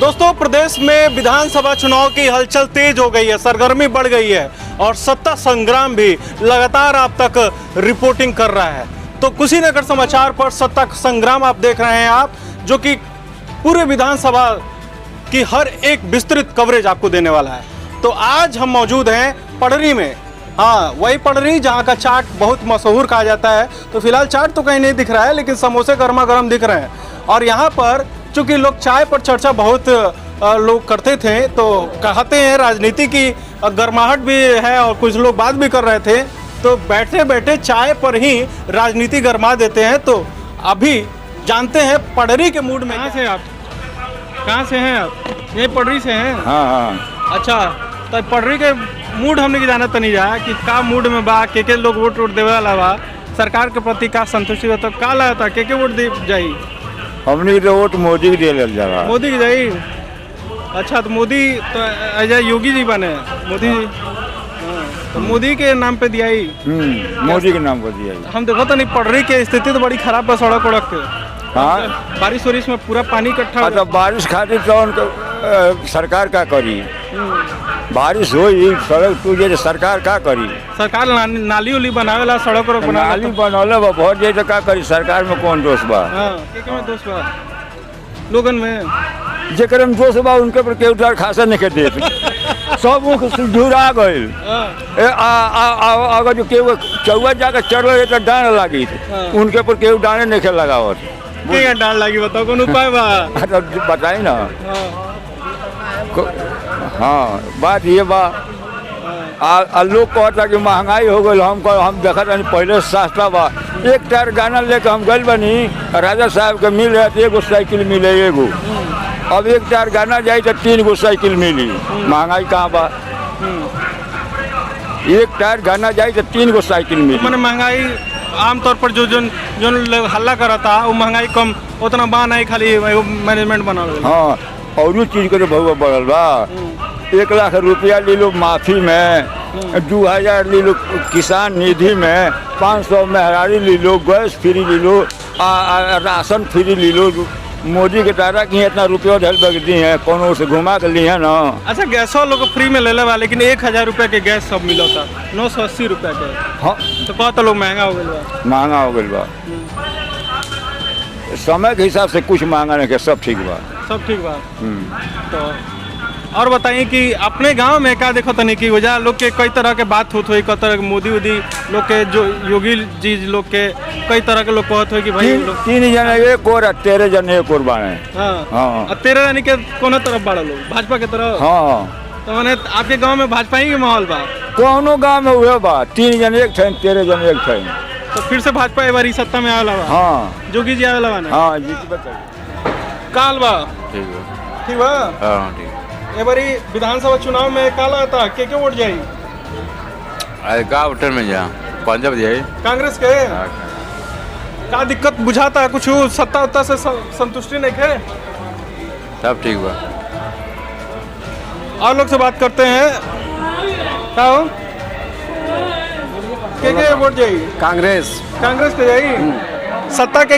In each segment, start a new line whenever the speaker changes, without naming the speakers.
दोस्तों, प्रदेश में विधानसभा चुनाव की हलचल तेज हो गई है, सरगर्मी बढ़ गई है और सत्ता संग्राम भी लगातार आप तक रिपोर्टिंग कर रहा है। तो कुशीनगर समाचार पर सत्ता संग्राम आप देख रहे हैं जो कि पूरे विधानसभा की हर एक विस्तृत कवरेज आपको देने वाला है। तो आज हम मौजूद हैं पडरी में। हाँ, वही पडरी जहाँ का चाट बहुत मशहूर कहा जाता है। तो फिलहाल चाट तो कहीं नहीं दिख रहा है, लेकिन समोसे गर्मा गर्म दिख रहे हैं। और यहाँ पर चूंकि लोग चाय पर चर्चा बहुत लोग करते थे, तो कहते हैं राजनीति की गर्माहट भी है और कुछ लोग बात भी कर रहे थे, तो बैठे बैठे चाय पर ही राजनीति गर्मा देते हैं। तो अभी जानते हैं पडरी के मूड में। कहाँ से आप? कहाँ से हैं आप? यही पडरी से हैं?
हाँ।
अच्छा, तो पडरी के मूड हमने जाना तो नहीं जा कि का मूड में बा, के लोग वोट देवे वाला बा, सरकार के प्रति का संतुष्टि हो, तो का लगा था के वोट दे जाई?
हमने तो वोट मोदी के दे जा।
मोदी की जाई? अच्छा, तो मोदी तो अजय योगी जी बने, मोदी जी तो मोदी के नाम पे दिया ही।
मोदी के नाम पर दिया।
हम देखो तो नहीं, पडरी की स्थिति तो बड़ी खराब है, सड़क उड़क के।
हाँ,
बारिश वारिश में पूरा पानी इकट्ठा हो।
तो बारिश खातिर तो उनको सरकार का करी? बारिश हो सड़क टूटे, सरकार का करी?
सरकार नाली उली बनावेला, सड़क उड़क बनावेला।
नाली बनौले बा, बहुत जाए तो का करी? सरकार में कौन दोष बा?
के में दोष बा लोगन में?
जेकर में दोष बा उनके पर केहू डर खासा नहीं के देत। सब मुख सुधुरा गइल। अगर जो केहू चौवा जाकर चढ़ रहे तो डांड लागी, उनके पर केहू डांडे नहीं लगावत।
के डांड लागी बताओ, कौन उपाय बा?
बताई ना। हाँ, बात ये बा। लोग कहता कि महंगाई हो गई। हम देखा था पहले सस्ता बा। एक टायर गाना लेकर हम गए बनी, राजा साहब के मिल रहे थे, एगो साइकिल मिले एगो। अब एक टायर गाना जाए तो 3 गो साइकिल मिली। महंगाई कहाँ बा? एक टायर गाना जाए तो 3 गो साइकिल मिली।
मैंने महंगाई आमतौर पर जो हल्ला करता वो महंगाई कम उतना बा नहीं, खाली मैनेजमेंट बना।
हाँ, और चीज के तो बहुत बढ़ल बा। 1 लाख रुपया ले लो माफी में, 2000 ले लो किसान निधि में, 500 मेहरारी ले लो, गैस फ्री ले लो, राशन फ्री ले लो। मोदी के द्वारा की इतना रुपया ढल बगती है, कौन से घुमा के लिए है ना। अच्छा,
गैसों लोग फ्री में ले लेवा, लेकिन 1000 रुपये के गैस सब मिला था, 980 रुपये के।
हाँ,
तो कहता लोग महंगा हो गया।
महंगा हो गया बा। समय के हिसाब से कुछ महंगा नहीं, सब ठीक बा।
सब ठीक बा। तो और बताइए कि अपने गांव में क्या देखो तनी की वजह लोग के कई तरह के बात होत हुई, कई तरह के मोदी लोग के, जो योगी जी लोग के कई तरह के लोग कहते हुए कि भाई
3 जने एक और 13 जने एक और बाड़े।
हाँ, 13 जने के कौन तरफ बाड़ा लोग? भाजपा के तरफ?
हाँ।
तो मैंने आपके गांव में भाजपा ही के माहौल बा?
कोनो गांव में हुए बा, 3 जने एक थे, 13 जने एक थे।
तो फिर से भाजपा एक बार सत्ता में आवेला बा?
हाँ,
जोगी जी आवेला बा?
हाँ जी, बताइए।
काल बा ठीक बा।
हाँ, ठीक।
ए बारी विधानसभा चुनाव में काला था के वोट जाई?
अरे का वोटर में जा पंजाब जाई
कांग्रेस के। का दिक्कत बुझाता है? कुछ सत्ता उत्ता से संतुष्टि नहीं है?
सब ठीक बा।
और लोग से बात करते हैं। क्या हो? के वोट जाई?
कांग्रेस
के जाई? सत्ता के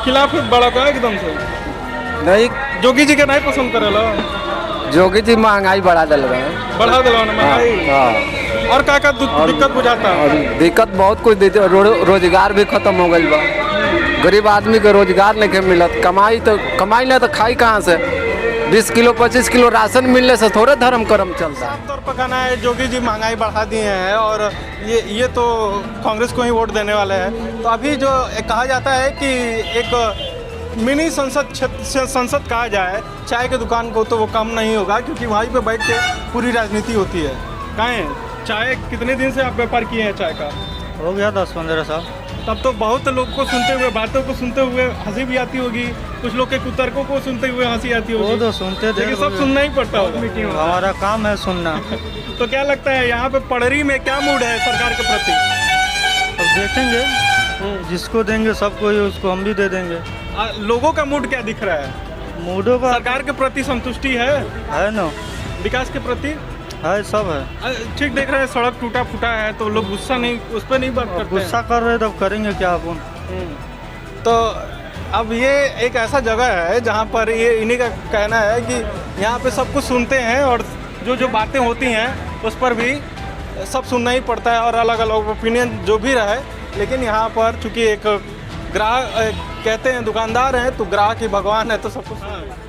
खिलाफ बड़ा का एकदम से
नहीं,
जोगी जी के नहीं पसंद करेला?
जोगी जी महंगाई बढ़ा दिलवा
ना महंगाई। और का दिक्कत बुझाता?
दिक्कत बहुत कुछ देते, रोजगार भी खत्म हो गई बा। गरीब आदमी के रोजगार नहीं मिलत। कमाई ना तो खाई कहाँ से? 20 किलो 25 किलो राशन मिलने से थोड़े धर्म कर्म चलता है।
आमतौर पर कहना है जोगी जी महंगाई बढ़ा दिए हैं और ये तो कांग्रेस को ही वोट देने वाले हैं। तो अभी जो कहा जाता है कि एक मिनी संसद कहा जाए चाय की दुकान को, तो वो कम नहीं होगा, क्योंकि वहीं पे बैठ के पूरी राजनीति होती है। कहाँ है चाय? कितने दिन से आप व्यापार किए हैं चाय का?
हो गया 10-15 साल।
तब तो बहुत लोग को सुनते हुए, बातों को सुनते हुए हंसी भी आती होगी, कुछ लोग के कुतर्कों को सुनते हुए हंसी आती होगी।
वो तो सुनते थे,
लेकिन सब सुनना ही पड़ता होगा।
हमारा काम है सुनना।
तो क्या लगता है यहाँ पे पडरी में क्या मूड है सरकार के प्रति?
अब देखेंगे, जिसको देंगे सबको ही, उसको हम भी दे देंगे।
लोगों का मूड क्या दिख रहा है?
मूडों का
सरकार के प्रति संतुष्टि है
ना,
विकास के प्रति
है, सब है।
ठीक देख रहे हैं, सड़क टूटा फूटा है तो लोग गुस्सा नहीं, उस पर नहीं बात करते।
गुस्सा कर रहे तब करेंगे क्या अपन?
तो अब ये एक ऐसा जगह है जहाँ पर ये इन्हीं का कहना है कि यहाँ पे सब कुछ सुनते हैं और जो बातें होती हैं उस पर भी सब सुनना ही पड़ता है और अलग अलग ओपिनियन जो भी रहे, लेकिन यहाँ पर चूँकि एक ग्राहक कहते हैं दुकानदार हैं तो ग्राहक ही भगवान है, तो सब कुछ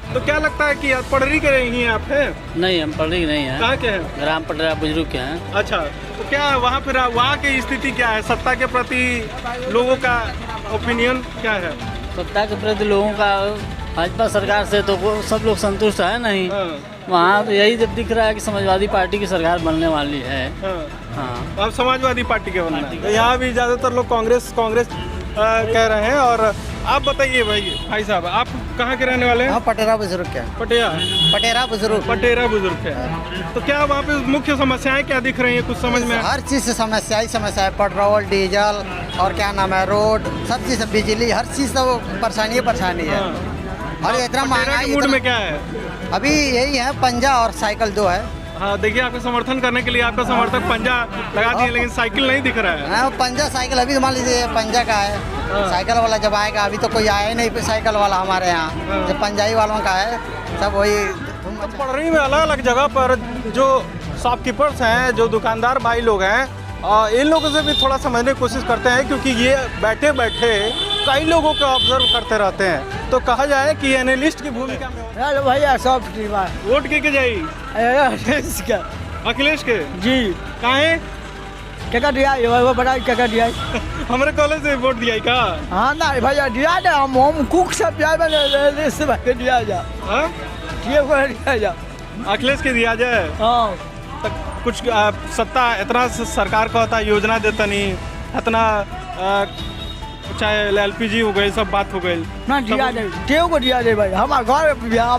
तो क्या लगता है कि पटरी के ही हैं आप हैं?
नहीं, हम पढ़ी नहीं है,
कहाँ के हैं?
ग्राम पटरा बुजुर्ग के हैं।
अच्छा, तो क्या वहाँ पर वहाँ की स्थिति क्या है, सत्ता के प्रति लोगों का ओपिनियन क्या है?
सत्ता के प्रति लोगों का भाजपा सरकार से तो सब लोग संतुष्ट है नहीं। वहाँ तो यही जब दिख रहा है कि समाजवादी पार्टी की सरकार बनने वाली है। हाँ,
अब समाजवादी पार्टी के बनना है। यहाँ भी ज़्यादातर लोग कांग्रेस कह रहे हैं। और आप बताइए भाई साहब, आप कहाँ के रहने वाले हैं?
हाँ, पटेरा बुजुर्ग क्या? पटेरा बुजुर्ग
है। तो क्या वहाँ पे मुख्य समस्याएं क्या दिख रही हैं, कुछ समझ में?
हर चीज़ से समस्या है, पेट्रोल डीजल और क्या नाम है रोड, सब चीज़, बिजली, हर चीज़ से वो परेशानी है। और इतना महंगाई
मूड में क्या है
अभी? यही है, पंजा और साइकिल दो है।
हाँ, देखिए आपका समर्थन करने के लिए आपका समर्थक पंजा लगा दिए, लेकिन साइकिल नहीं दिख रहा है।
हाँ, पंजा साइकिल अभी मान लीजिए पंजा का है। साइकिल वाला जब आएगा, अभी तो कोई आया ही नहीं साइकिल वाला हमारे यहाँ। जब पंजाई वालों का है सब वही।
पटरी में अलग अलग जगह पर जो शॉपकीपर्स हैं, जो दुकानदार भाई लोग हैं, इन लोगों से भी थोड़ा समझने की कोशिश करते हैं, क्योंकि ये बैठे बैठे कई लोगों को ऑब्जर्व करते रहते हैं। तो कहा जाए कि एनालिस्ट की भूमिका में
हेलो भैया, सब
वोट के जाई अखिलेश के
जी
काहे
क्या दिया वो बड़ा क्या दिया
हमारे कॉलेज से वोट दिया का?
हाँ ना भैया दिया ना, हम कुक सब दिया जा दिया
अखिलेश के दिया जाए।
हाँ,
तो कुछ सत्ता इतना सरकार का होता, योजना देता नहीं इतना, चाहे LPG हो गई, सब बात हो गई
ना दिया जाए, केहू को दिया जाए भाई। हमारे घर बिहार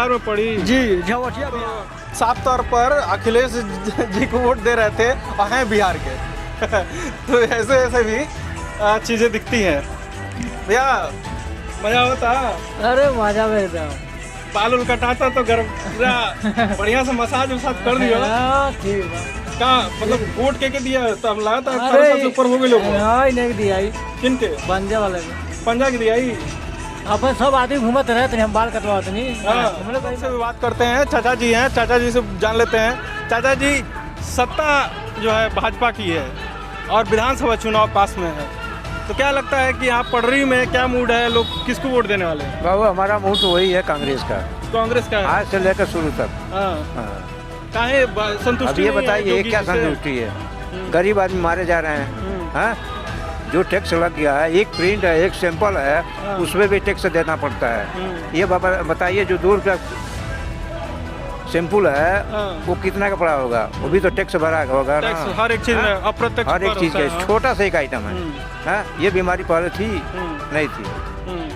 में पड़ी जी, झवटिया बिहार।
साफ तौर पर अखिलेश जी को वोट दे रहे थे और हैं बिहार के तो ऐसे भी चीज़ें दिखती हैं। भैया मजा होता?
अरे मजा मेरे
बाल उल कटाता तो घर पूरा बढ़िया से मसाज उसाज कर दियो। क्या मतलब वोट के दिया? तो हम लगा था 18 साल से ऊपर हो गए लोग।
नहीं दिया
किन के?
पंजा वाले
पंजा की दिया
अपन सब आदमी घूमते रहते, हम बाल कटवाते नहीं।
हम लोग से भी बात करते हैं। चाचा जी हैं, चाचा जी से जान लेते हैं। चाचा जी, सत्ता जो है भाजपा की है और विधानसभा चुनाव पास में है, तो क्या लगता है कि यहाँ पटरी में क्या मूड है, लोग किसको वोट देने वाले हैं?
बाबू हमारा मूड तो वही है, कांग्रेस का
है
आज से लेकर शुरू तक।
काहे संतुष्टि?
अब ये बताइए क्या संतुष्टि है? गरीब आदमी मारे जा रहे हैं। हाँ, जो टैक्स लग गया है, एक प्रिंट है, एक सैंपल है, उसमें भी टैक्स देना पड़ता है। ये बताइए जो 2 रुपया सैंपल है वो कितना का पड़ा होगा? वो भी तो टैक्स भरा होगा ना।
हर एक चीज में अप्रत्यक्ष,
हर एक चीज का छोटा सा एक आइटम है। हाँ, ये बीमारी पहले थी नहीं थी।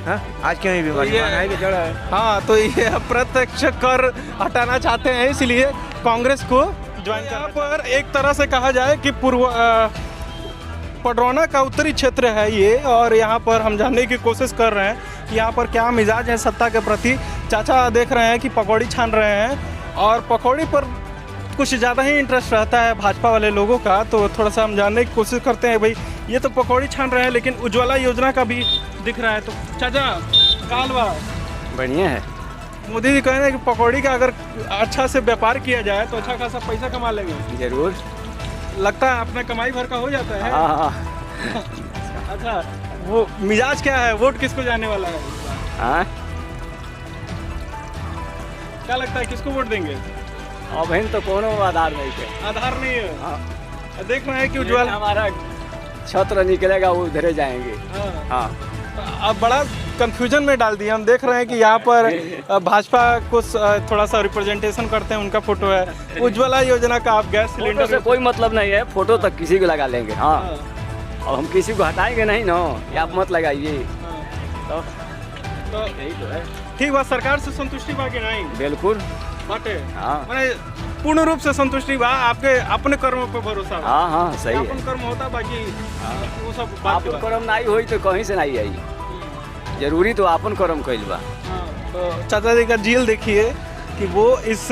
हाँ, आज क्यों ये बीमारी चढ़ा है?
हाँ, तो ये अप्रत्यक्ष कर हटाना चाहते हैं, इसलिए कांग्रेस को ज्वाइन करना। यहाँ पर एक तरह से कहा जाए कि पडरौना का उत्तरी क्षेत्र है ये, और यहाँ पर हम जानने की कोशिश कर रहे हैं कि यहाँ पर क्या मिजाज है सत्ता के प्रति। चाचा देख रहे हैं कि पकौड़ी छान रहे हैं, और पकौड़ी पर कुछ ज़्यादा ही इंटरेस्ट रहता है भाजपा वाले लोगों का, तो थोड़ा सा हम जानने की कोशिश करते हैं। भाई ये तो पकौड़ी छान रहे हैं, लेकिन उज्ज्वला योजना का भी दिख रहा है। तो चाचा कालवा
बढ़िया है।
मोदी जी कह रहे हैं कि पकौड़ी का अगर अच्छा से व्यापार किया जाए तो अच्छा खासा पैसा कमा लेंगे।
जरूर,
लगता है अपना कमाई भर का हो जाता है।
हाँ।
अच्छा, वो मिजाज क्या है, वोट किसको जाने वाला है?
हाँ,
क्या लगता है किसको वोट देंगे?
अब तो कोनो आधार नहीं है।
आधार नहीं है।
हाँ।
देख रहे हैं कि उज्ज्वला
हमारा छत्र निकलेगा, वो उधरे जाएंगे। हाँ,
अब बड़ा कंफ्यूजन में डाल दिया। हम देख रहे हैं कि यहाँ पर भाजपा को थोड़ा सा रिप्रेजेंटेशन करते हैं, उनका फोटो है। उज्ज्वला योजना का आप गैस सिलेंडर
से कोई मतलब नहीं है, फोटो तक किसी को लगा लेंगे। हाँ, अब हम किसी को हटाएंगे नहीं ना, आप मत लगाइए।
तो
यही तो है।
ठीक बात, सरकार से संतुष्टि बा कि नहीं?
बिल्कुल
बाटे।
हाँ,
मैंने पूर्ण रूप से संतुष्टि बा, आपके अपने कर्मों पे भरोसा बा।
हाँ हाँ सही है।
अपन कर्म होता, बाकी वो सब बात
आपन कर्म नहीं होई तो कहीं से नहीं आई। जरूरी तो आपन कर्म कइल बा।
तो चाचा जी का झील देखिए, कि वो इस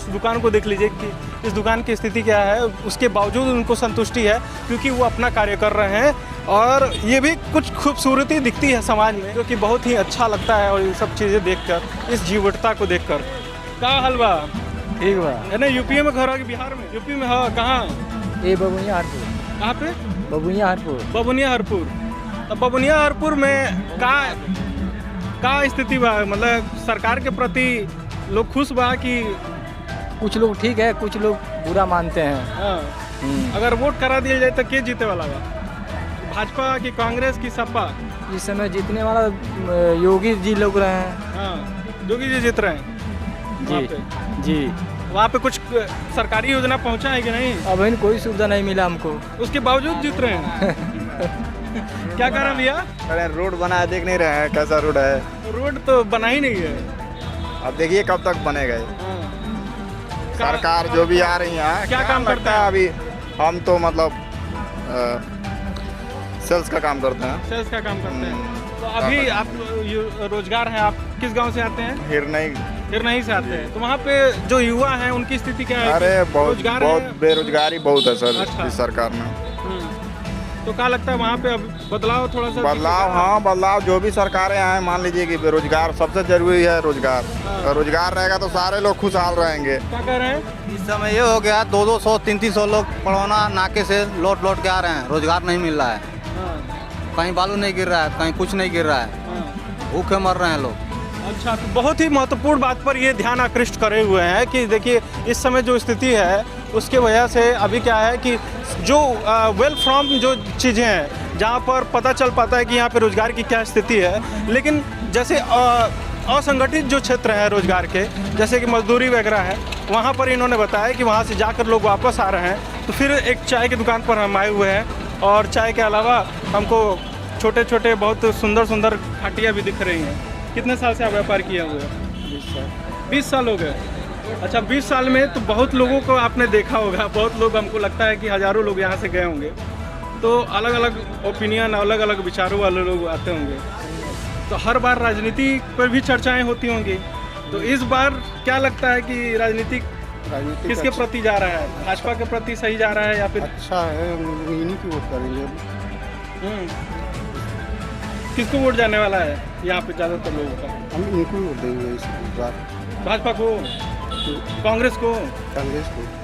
दुकान को देख लीजिए कि इस दुकान की स्थिति क्या है। उसके बावजूद उनको संतुष्टि है क्योंकि वो अपना कार्य कर रहे हैं और ये भी कुछ खूबसूरती दिखती है समाज में, जो कि बहुत ही अच्छा लगता है। और ये सब चीज़ें देखकर, इस जीवटता को देखकर। का हलवा
ठीक बा
है ना, यूपी में घर है कि बिहार में? यूपी में है। कहाँ?
ये बबुनिया हरपुर।
कहाँ पे?
बबुनिया हरपुर।
बबुनिया हरपुर। तो बबुनिया हरपुर में का स्थिति बा? मतलब सरकार के प्रति लोग खुश बा कि?
कुछ लोग ठीक है, कुछ लोग बुरा मानते हैं।
हाँ। अगर वोट करा दिया जाए तो के जीते वाला बा? भाजपा की, कांग्रेस की, सपा?
इस समय जीतने वाला योगी जी लोग रहे हैं।
हाँ, योगी जी जीत रहे हैं वहाँ पे।
जी
वहाँ पे कुछ सरकारी योजना पहुँचा है कि नहीं?
अभी कोई सुविधा नहीं मिला हमको।
उसके बावजूद जीत रहे हैं। क्या कर रहे हैं भैया?
अरे रोड बना है, देख नहीं रहे हैं कैसा रोड है।
रोड तो बना ही नहीं है।
अब देखिए कब तक बनेगा ये। सरकार जो भी आ रही है
क्या काम करता है?
अभी हम तो मतलब सेल्स का काम करते हैं।
सेल्स का काम करते हैं। तो अभी आप रोजगार है, आप किस गांव से आते हैं? हिरनई से आते हैं। तो वहाँ पे जो युवा हैं उनकी स्थिति क्या है?
अरे बहुत
है?
बेरोजगारी बहुत है सर।
अच्छा।
इस सरकार में
तो क्या लगता है वहाँ पे अब बदलाव थोड़ा सा?
बदलाव, हाँ बदलाव। जो भी सरकारें आए, मान लीजिए कि बेरोजगार सबसे जरूरी है रोजगार। रोजगार रहेगा तो सारे लोग खुशहाल रहेंगे।
क्या कह रहे हैं?
इस समय ये हो गया 200, 300 लोग पड़ौना नाके से लौट के आ रहे हैं। रोजगार नहीं मिल रहा है। कहीं बालू नहीं गिर रहा है, कहीं कुछ नहीं गिर रहा है। भूखे मर रहे हैं लोग।
अच्छा, तो बहुत ही महत्वपूर्ण बात पर ये ध्यान आकृष्ट करे हुए हैं कि देखिए इस समय जो स्थिति है उसके वजह से अभी क्या है कि जो वेल फ्रॉम जो चीज़ें हैं जहाँ पर पता चल पाता है कि यहाँ पे रोजगार की क्या स्थिति है। लेकिन जैसे असंगठित जो क्षेत्र हैं रोजगार के, जैसे कि मजदूरी वगैरह है, वहाँ पर इन्होंने बताया कि वहाँ से जाकर लोग वापस आ रहे हैं। तो फिर एक चाय की दुकान पर हम आए हुए हैं और चाय के अलावा हमको छोटे छोटे बहुत सुंदर सुंदर खटिया भी दिख रही हैं। कितने साल से आप व्यापार किया हुआ है? 20 साल हो गए। अच्छा, 20 साल में तो बहुत लोगों को आपने देखा होगा। बहुत लोग, हमको लगता है कि हज़ारों लोग यहाँ से गए होंगे। तो अलग अलग ओपिनियन, अलग अलग विचारों वाले लोग आते होंगे। तो हर बार राजनीति पर भी चर्चाएं होती होंगी। तो इस बार क्या लगता है कि राजनीति किसके प्रति जा रहा है? भाजपा के प्रति सही जा रहा है या फिर?
अच्छा है, इन्हीं की वोट करेंगे।
किसको वोट जाने वाला है यहाँ पे ज़्यादातर लोगों का?
हम इनको वोट देंगे इस बार।
भाजपा को? कांग्रेस को?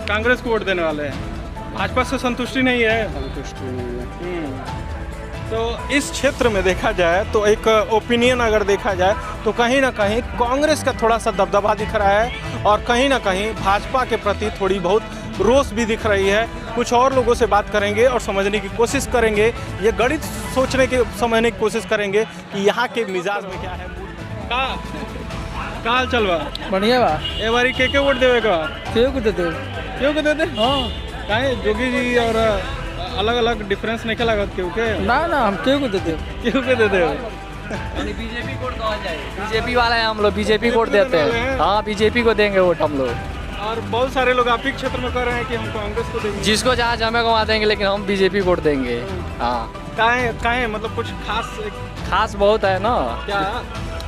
कांग्रेस को वोट देने वाले हैं। भाजपा से संतुष्टि नहीं है?
संतुष्टि नहीं है।
तो इस क्षेत्र में देखा जाए तो एक ओपिनियन अगर देखा जाए तो कहीं ना कहीं कांग्रेस का थोड़ा सा दबदबा दिख रहा है और कहीं ना कहीं भाजपा के प्रति थोड़ी बहुत रोष भी दिख रही है। कुछ और लोगों से बात करेंगे और समझने की कोशिश करेंगे, ये गणित सोचने की समझने की कोशिश करेंगे कि यहाँ के मिजाज में क्या है। का हाल चल बा?
बढ़िया बा।
ए बारी के वोट देवे का?
क्यों को देते?
क्यों को देते? हाँ, काहे जोगी जी और अलग अलग डिफरेंस नहीं लगा क्यों के?
ना हम क्यों को देते?
क्यों के देते हो?
बीजेपी वोट कहा जाए। बीजेपी वाला है, हम लोग बीजेपी वोट देते हैं। हाँ, बीजेपी को देंगे वोट हम लोग।
और बहुत सारे लोग आप ही क्षेत्र में कह रहे हैं कि हम कांग्रेस को देंगे।
जिसको जहाँ जमे घुमा देंगे, लेकिन हम बीजेपी वोट देंगे। हाँ,
काहे मतलब कुछ
खास बहुत है ना।
क्या?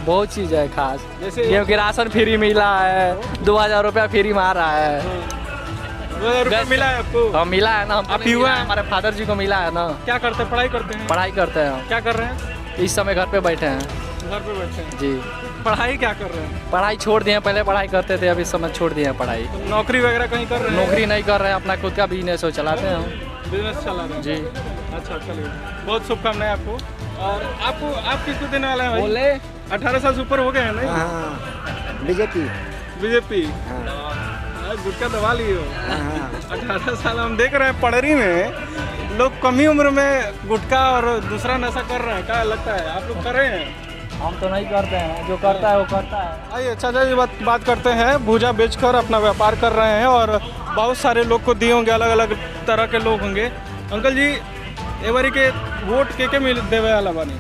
बहुत चीज़ है खास,
जैसे
क्योंकि राशन फ्री मिला है, 2000 रुपया फ्री मार रहा है।
2000 रुपया मिला है आपको?
हाँ, मिला है ना।
आप युवा हैं?
हमारे फादर जी को मिला है ना।
क्या करते हैं? पढ़ाई करते हैं?
पढ़ाई करते हैं।
क्या कर रहे हैं
इस समय? घर पे बैठे हैं।
घर पे बैठे हैं
जी।
पढ़ाई क्या कर रहे हैं?
पढ़ाई छोड़ दिए, पहले पढ़ाई करते थे, अभी इस समय छोड़ दिए हैं पढ़ाई।
तो नौकरी वगैरह कहीं कर रहे हैं?
नौकरी नहीं कर रहे हैं, अपना खुद का बिजनेस हो चलाते हैं हम।
बिजनेस चला रहे हैं
जी।
अच्छा, चलिए, बहुत शुभकामनाएं आपको। और आप किसको देने वाले हैं भाई?
बोले
18 साल से ऊपर हो गए हैं नहीं? बीजेपी गुटका दबा लिए हो। 18 साल हम देख रहे हैं पड़री में लोग कम ही उम्र में गुटखा और दूसरा नशा कर रहे हैं। क्या लगता है आप लोग कर रहे हैं?
हम तो नहीं करते हैं, जो करता है वो करता है।
आइए चाचा जी बात करते हैं। भूजा बेचकर अपना व्यापार कर रहे हैं और बहुत सारे लोग को दिए होंगे, अलग अलग तरह के लोग होंगे। अंकल जी, ए बारी के वोट के मिल देवे वाला बानी?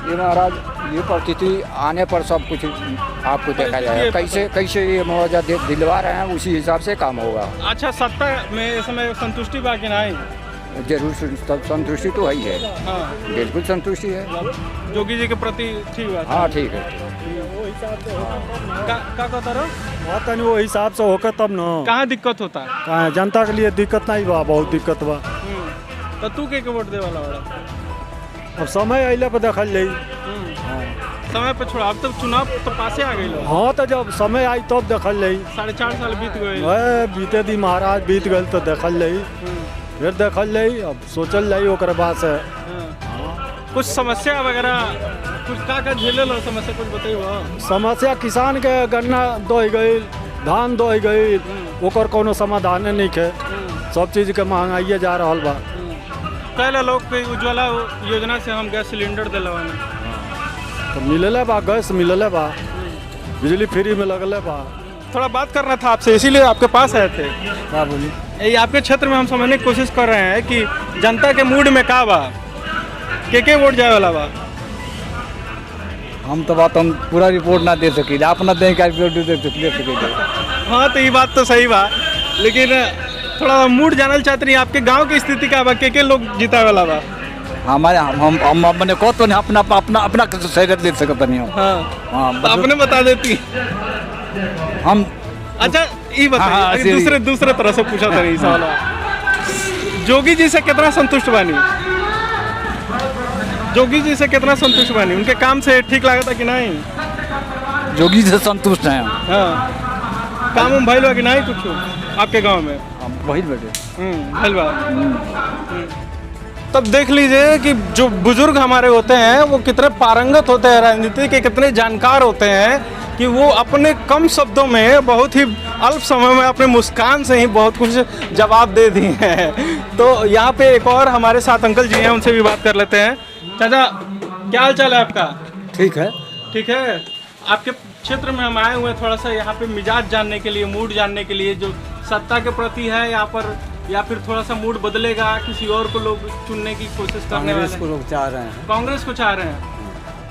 ये महाराज, ये परिस्थिति आने पर सब कुछ आपको देखा जाएगा। कैसे ये मुआवजा दिलवा रहे हैं, उसी हिसाब से काम होगा।
अच्छा, सत्ता में इस समय संतुष्टि बाकी नहीं?
जरूर संतुष्टि तो है ही है,
हाँ
बिल्कुल संतुष्टि है।
जोगी जी के प्रति ठीक बात है।
हाँ ठीक है।
का कहता रहो
बात नहीं वो हिसाब से होकर तब न
कहाँ दिक्कत होता है?
कहाँ जनता के लिए दिक्कत नहीं बा, बहुत दिक्कत बा।
तो तू के वोट दे वाला बड़ा?
अब समय अइला पर देखल जाई।
समय पे छोड़ा, अब तो चुनाव तो पासे आ गई।
हाँ तो जब समय आई तब देखल जाई।
4.5 साल बीत गए।
बीते दी महाराज बीत गल तो देखल जाई, फिर देखल जाई, अब सोचल जाई ओकर बाद से।
कुछ समस्या वगैरह कुछ का झेले लो समस्या कुछ बताइए।
समस्या किसान के गन्ना दोई गई, धान दोई गई, ओकर कोनो समाधान नहीं है। सब चीज के महंगाई जा रहा बा।
पहले लोग के उज्ज्वला योजना से हम गैस सिलेंडर दिलवाने
तो मिलले बा, गैस मिलले बा, बिजली फ्री में लगले बा।
थोड़ा बात करना था आपसे, इसीलिए आपके पास आए थे।
क्या बोली?
ये आपके क्षेत्र में हम समझने की कोशिश कर रहे हैं कि जनता के मूड में का बा, के वोट जाए वाला बा।
हम तो बात हम पूरा रिपोर्ट ना दे सके, अपना दें का रिपोर्ट दे सके।
हाँ तो ये बात तो सही बा, लेकिन थोड़ा मूड जानल चाहते नहीं आपके गांव की स्थिति का बा, के लोग जीता वाला बा।
हमारे हम अपने को तो नहीं अपना अपना अपना शरीर ले सकते नहीं।
हाँ तो आपने बता देती
हम।
अच्छा ये बताइए, दूसरे तरह से पूछा था नहीं सवाल। जोगी जी से कितना संतुष्ट बानी? जोगी जी से कितना संतुष्ट बानी? उनके काम से ठीक लगा था कि नहीं?
जोगी से संतुष्ट हैं।
हाँ काम हम भइल बा कि नहीं कुछ आपके गांव में?
वही बेटे
भइल बा। तब देख लीजिए कि जो बुजुर्ग हमारे होते हैं वो कितने पारंगत होते हैं राजनीति के, कितने जानकार होते हैं कि वो अपने कम शब्दों में बहुत ही अल्प समय में अपने मुस्कान से ही बहुत कुछ जवाब दे दिए हैं। तो यहाँ पे एक और हमारे साथ अंकल जी हैं, उनसे भी बात कर लेते हैं। चाचा क्या हाल चाल है आपका?
ठीक है।
ठीक है। आपके क्षेत्र में हम आए हुए हैं थोड़ा सा यहाँ पे मिजाज जानने के लिए, मूड जानने के लिए, जो सत्ता के प्रति है यहाँ पर, या फिर थोड़ा सा मूड बदलेगा, किसी और को लोग चुनने की कोशिश करने वाले हैं?
लोग चाह रहे हैं,
कांग्रेस को चाह रहे हैं।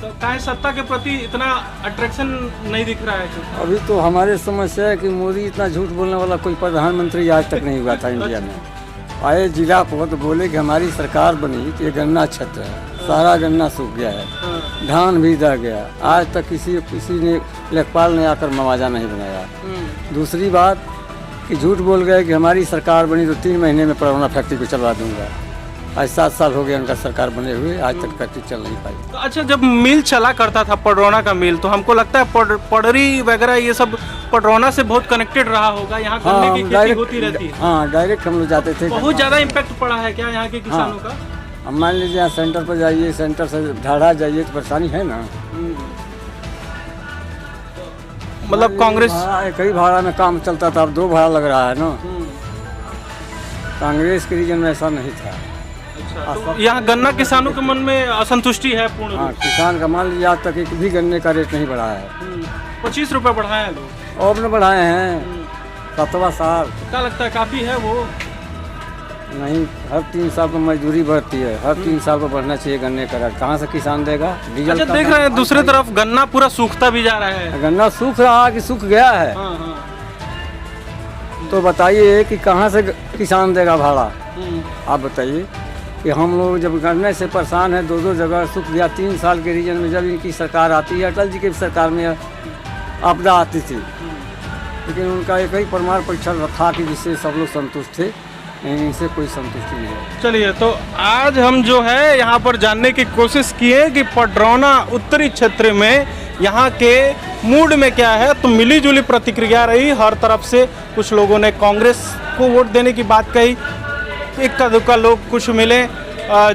तो काहे सत्ता के प्रति इतना अट्रैक्शन नहीं दिख रहा है?
अभी तो हमारे समस्या है कि मोदी इतना झूठ बोलने वाला कोई प्रधानमंत्री आज तक नहीं हुआ था इंडिया में। आए जिला बहुत बोले कि हमारी सरकार बनी कि गन्ना क्षेत्र है, सारा गन्ना सूख गया है, धान भी दह गया, आज तक किसी ने लेखपाल ने आकर मुआवजा नहीं बनाया। दूसरी बात कि झूठ बोल गए कि हमारी सरकार बनी तो 3 महीने में परोना फैक्ट्री को चलवा दूंगा। आज 7 साल हो गए उनका सरकार बने हुए, आज तक फैक्ट्री चल नहीं पाई।
तो अच्छा जब मिल चला करता था पडरौना का मिल, तो हमको लगता है पडरी वगैरह ये सब पडरौना से बहुत कनेक्टेड रहा होगा। यहाँ गन्ने की खेती होती रहती है।
हाँ डायरेक्ट हम लोग जाते थे।
बहुत ज्यादा इम्पैक्ट पड़ा है क्या यहाँ के किसानों का?
अब मान लीजिए यहाँ सेंटर पर जाइए, सेंटर से ढाढ़ा जाइए तो परेशानी है ना।
मतलब कांग्रेस
एक ही भाड़ा में काम चलता था, अब 2 भाड़ा लग रहा है ना। कांग्रेस के रीजन में ऐसा नहीं था।
अच्छा, तो यहाँ गन्ना किसानों के मन में असंतुष्टि है पूर्ण?
हाँ किसान का मान लीजिए आज तक एक भी गन्ने का रेट नहीं बढ़ा है।
25 रुपये बढ़ाए हैं लोग,
और ने बढ़ाए हैं 7वां साल।
क्या लगता है काफी है वो?
नहीं, हर 3 साल पर मजदूरी बढ़ती है, हर 3 साल पर बढ़ना चाहिए गन्ने का रेट। कहाँ से किसान देगा? डीजल।
अच्छा देख रहे हैं दूसरी तरफ गन्ना पूरा सूखता भी जा रहा है।
गन्ना सूख रहा कि सूख गया है?
हाँ, हाँ।
तो बताइए कि कहाँ से किसान देगा भाड़ा? आप बताइए कि हम लोग जब गन्ने से परेशान है, 2 जगह सूख गया 3 साल के रीजन में। जब इनकी सरकार आती है, अटल जी की सरकार में आपदा आती थी, लेकिन उनका एक ही प्रमाण परीक्षण था कि जिससे सब लोग संतुष्ट थे, इनसे कोई संतुष्टि नहीं है।
चलिए तो आज हम जो है यहाँ पर जानने की कोशिश किए कि पडरौना उत्तरी क्षेत्र में यहाँ के मूड में क्या है। तो मिली जुली प्रतिक्रिया रही हर तरफ से। कुछ लोगों ने कांग्रेस को वोट देने की बात कही, इक्का दुक्का लोग कुछ मिले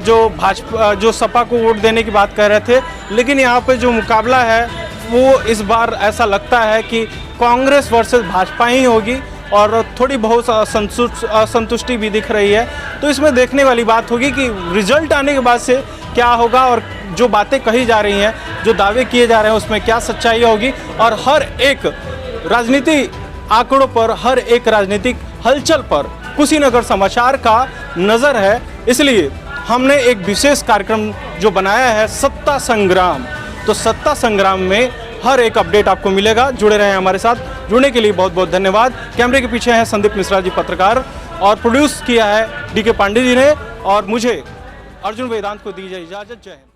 जो भाजपा जो सपा को वोट देने की बात कह रहे थे। लेकिन यहाँ पे जो मुकाबला है वो इस बार ऐसा लगता है कि कांग्रेस वर्सेस भाजपा ही होगी, और थोड़ी बहुत असंतुष्टि भी दिख रही है। तो इसमें देखने वाली बात होगी कि रिजल्ट आने के बाद से क्या होगा, और जो बातें कही जा रही हैं, जो दावे किए जा रहे हैं, उसमें क्या सच्चाई होगी। और हर एक राजनीति आंकड़ों पर, हर एक राजनीतिक हलचल पर कुशीनगर समाचार का नज़र है। इसलिए हमने एक विशेष कार्यक्रम जो बनाया है सत्ता संग्राम। तो सत्ता संग्राम में हर एक अपडेट आपको मिलेगा। जुड़े रहें हमारे साथ। जुड़ने के लिए बहुत बहुत धन्यवाद। कैमरे के पीछे हैं संदीप मिश्रा जी पत्रकार, और प्रोड्यूस किया है DK पांडे जी ने। और मुझे अर्जुन वेदांत को दीजिए इजाज़त। जय हिंद।